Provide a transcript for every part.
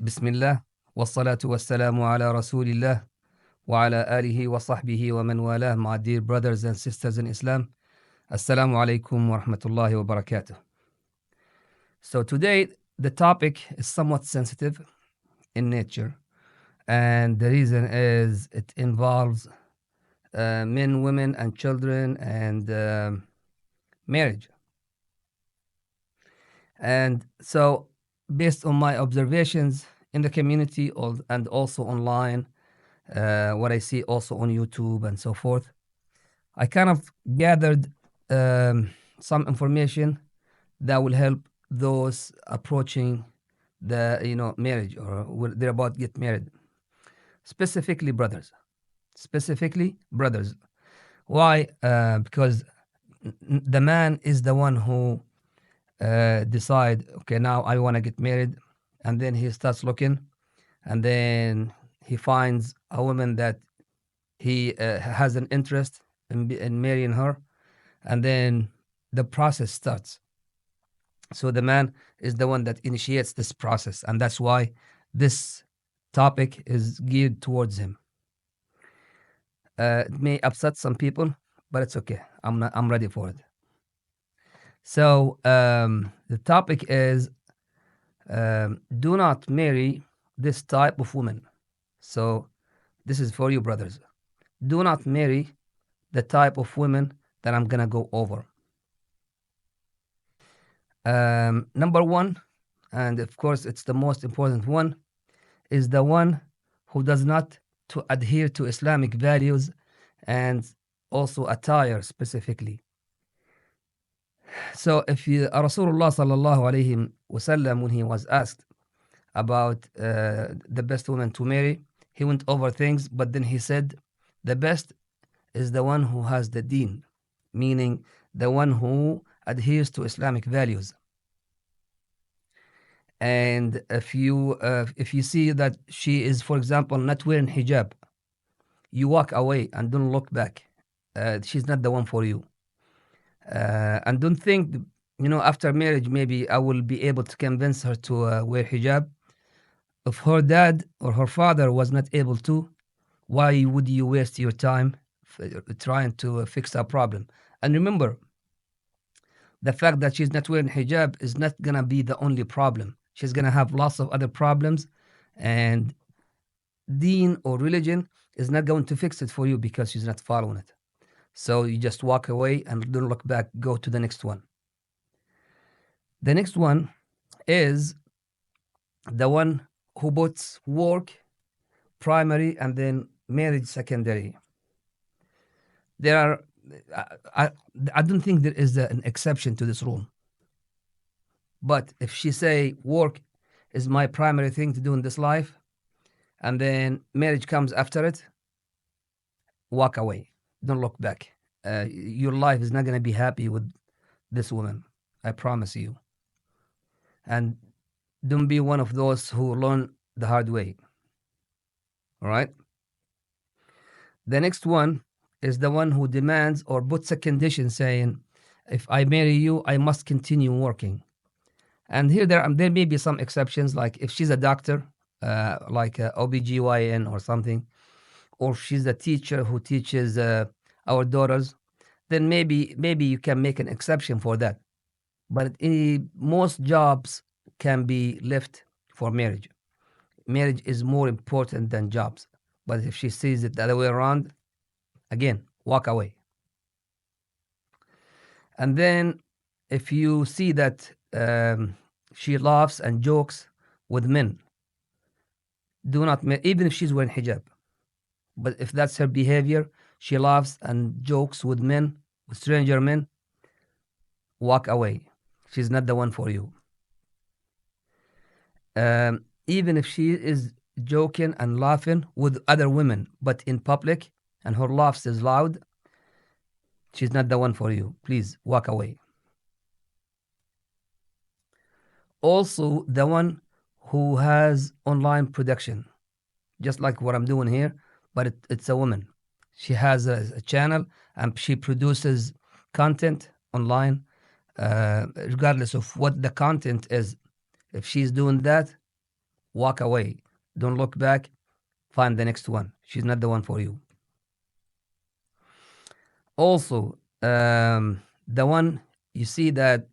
Bismillah, wassalatu wassalamu ala rasulillah, wa ala alihi wa sahbihi wa man walah, my dear brothers and sisters in Islam. Assalamu alaikum wa rahmatullahi wa barakatuh. So today the topic is somewhat sensitive in nature, and the reason is it involves men, women, and children, and marriage. And so, based on my observations in the community and also online, what I see also on YouTube and so forth, I kind of gathered some information that will help those approaching the marriage, or they're about to get married, specifically brothers. Why? Because the man is the one who decide, okay, now I want to get married, and then he starts looking, and then he finds a woman that he has an interest in marrying her, and then the process starts. So the man is the one that initiates this process, and that's why this topic is geared towards him. It may upset some people, but it's okay. I'm ready for it. So the topic is do not marry this type of woman. So this is for you, brothers. Do not marry the type of women that I'm gonna go over. Number one, and of course it's the most important one, is the one who does not to adhere to Islamic values and also attire specifically. So if Rasulullah sallallahu alayhi wasallam, when he was asked about the best woman to marry, he went over things, but then he said the best is the one who has the deen, meaning the one who adheres to Islamic values. And if you see that she is, for example, not wearing hijab, you walk away and don't look back. She's not the one for you. And don't think, after marriage, maybe I will be able to convince her to wear hijab. If her dad or her father was not able to, why would you waste your time trying to fix a problem? And remember, the fact that she's not wearing hijab is not going to be the only problem. She's going to have lots of other problems, and deen or religion is not going to fix it for you because she's not following it. So you just walk away and don't look back, go to the next one. The next one is the one who puts work primary and then marriage secondary. There are, I don't think there is an exception to this rule. But if she say work is my primary thing to do in this life, and then marriage comes after it, walk away. Don't look back. Your life is not going to be happy with this woman. I promise you. And don't be one of those who learn the hard way. All right? The next one is the one who demands or puts a condition saying, if I marry you, I must continue working. And here there may be some exceptions, like if she's a doctor, like OBGYN or something, or she's a teacher who teaches our daughters, then maybe you can make an exception for that. But most jobs can be left for marriage. Marriage is more important than jobs. But if she sees it the other way around, again, walk away. And then if you see that she laughs and jokes with men, do not, even if she's wearing hijab. But if that's her behavior, she laughs and jokes with men, with stranger men, walk away. She's not the one for you. Even if she is joking and laughing with other women, but in public, and her laughs is loud, she's not the one for you. Please walk away. Also, the one who has online production, just like what I'm doing here, but it's a woman. She has a channel and she produces content online, regardless of what the content is. If she's doing that, walk away. Don't look back. Find the next one. She's not the one for you. Also, the one you see that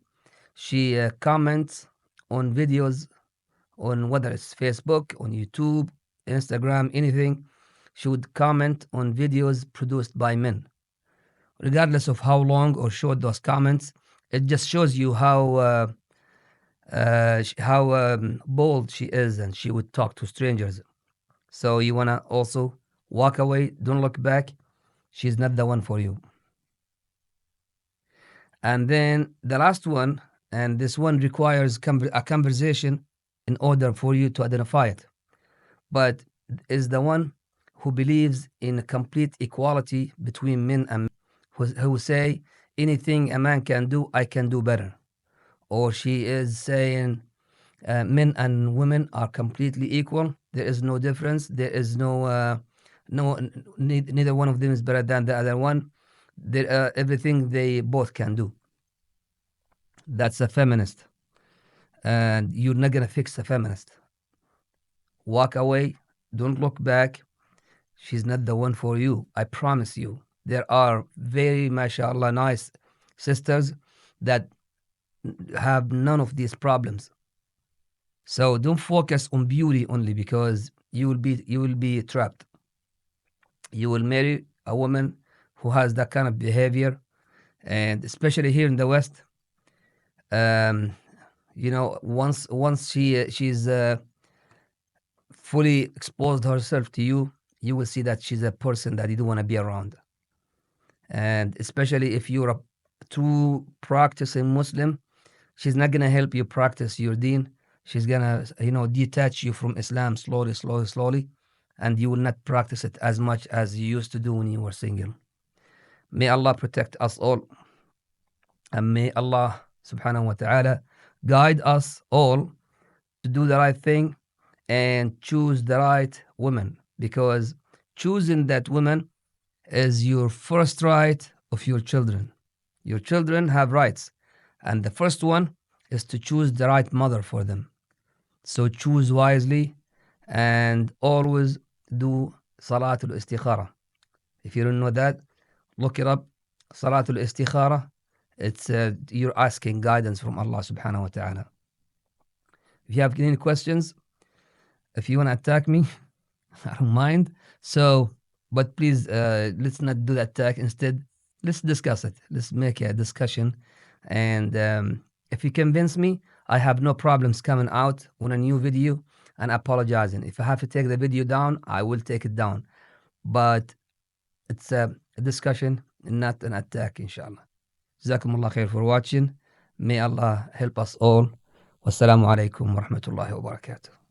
she comments on videos on whether it's Facebook, on YouTube, Instagram, anything. She would comment on videos produced by men, regardless of how long or short those comments. It just shows you how bold she is, and she would talk to strangers. So you wanna also walk away. Don't look back. She's not the one for you. And then the last one, and this one requires a conversation in order for you to identify it, but is the one who believes in complete equality between men and who say anything a man can do, I can do better. Or she is saying men and women are completely equal. There is no difference. There is neither one of them is better than the other one. Everything they both can do. That's a feminist. And you're not going to fix a feminist. Walk away. Don't look back. She's not the one for you. I promise you. There are very, mashallah, nice sisters that have none of these problems. So don't focus on beauty only, because you will be trapped. You will marry a woman who has that kind of behavior, and especially here in the West, once she's fully exposed herself to you, you will see that she's a person that you don't want to be around. And especially if you're a true practicing Muslim, she's not gonna help you practice your deen. She's gonna, detach you from Islam slowly, and you will not practice it as much as you used to do when you were single. May Allah protect us all, and may Allah subhanahu wa ta'ala guide us all to do the right thing and choose the right woman, because choosing that woman is your first right of your children. Your children have rights, and the first one is to choose the right mother for them. So choose wisely, and always do Salatul Istikhara. If you don't know that, look it up. Salatul Istikhara. It's you're asking guidance from Allah subhanahu wa ta'ala. If you have any questions, if you want to attack me, I don't mind. So, but please, let's not do that attack. Instead, let's discuss it. Let's make a discussion. And if you convince me, I have no problems coming out on a new video and apologizing. If I have to take the video down, I will take it down. But it's a discussion, not an attack, inshallah. Jazakumullah khair for watching. May Allah help us all. Wassalamu alaikum wa rahmatullahi wa barakatuh.